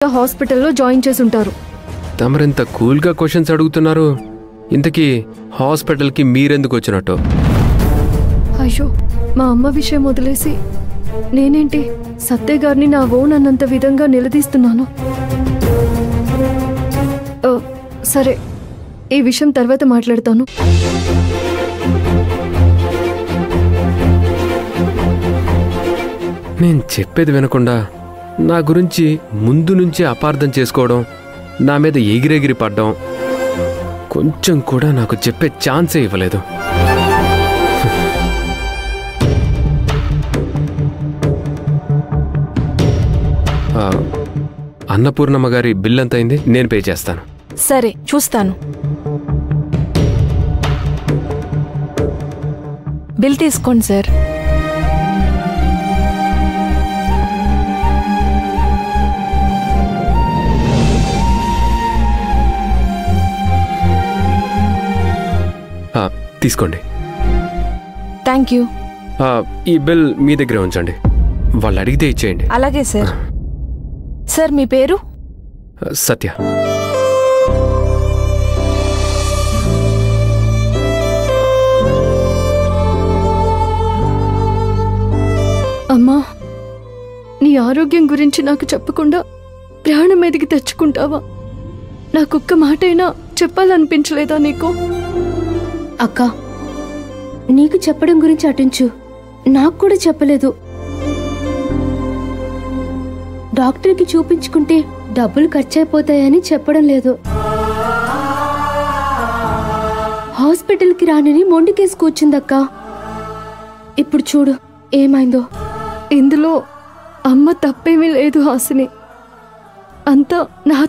హాస్పిటల్లో జాయిన్ చేసి ఉంటారు. తమరింత కూల్గా క్వశ్చన్స్ అడుగుతున్నారు. ఇంతకీ హాస్పిటల్కి మీరెందుకు వచ్చినట్టు? అయ్యో, మా అమ్మ విషయం వదిలేసి నేనేంటి సత్య గారిని నా ఓన్ అన్నంత విధంగా నిలదీస్తున్నాను. సరే, ఈ విషయం తర్వాత మాట్లాడతాను. నేను చెప్పేది వినకుండా నా గురించి ముందు నుంచే అపార్థం చేసుకోవడం, నా మీద ఎగిరెగిరి పడ్డం, కొంచెం కూడా నాకు చెప్పే ఛాన్సే ఇవ్వలేదు. అన్నపూర్ణమ్మ గారి బిల్ ఎంత అయింది? నేను పే చేస్తాను. సరే, చూస్తాను. బిల్ తీసుకోండి సార్. తీసుకోండి. Thank you. ఈ బిల్ మీ దగ్గరే ఉంచండి. వాళ్ళు అడిగితే ఇచ్చేయండి. అలాగే సార్. సార్, మీ పేరు? సత్య. అమ్మా, నీ ఆరోగ్యం గురించి నాకు చెప్పకుండా ప్రాణం మీదకి తెచ్చుకుంటావా? నాకొక్క మాటైనా చెప్పాలనిపించలేదా నీకు? అక్క, నీకు చెప్పడం గురించి అటుంచు, నాకు కూడా చెప్పలేదు. డాక్టర్కి చూపించుకుంటే డబ్బులు ఖర్చయిపోతాయని చెప్పడం లేదు. హాస్పిటల్కి రానని మొండికేసి కూర్చుందక్క. ఇప్పుడు చూడు ఏమైందో. ఇందులో అమ్మ తప్పేమీ లేదు హాసిని, అంతా నా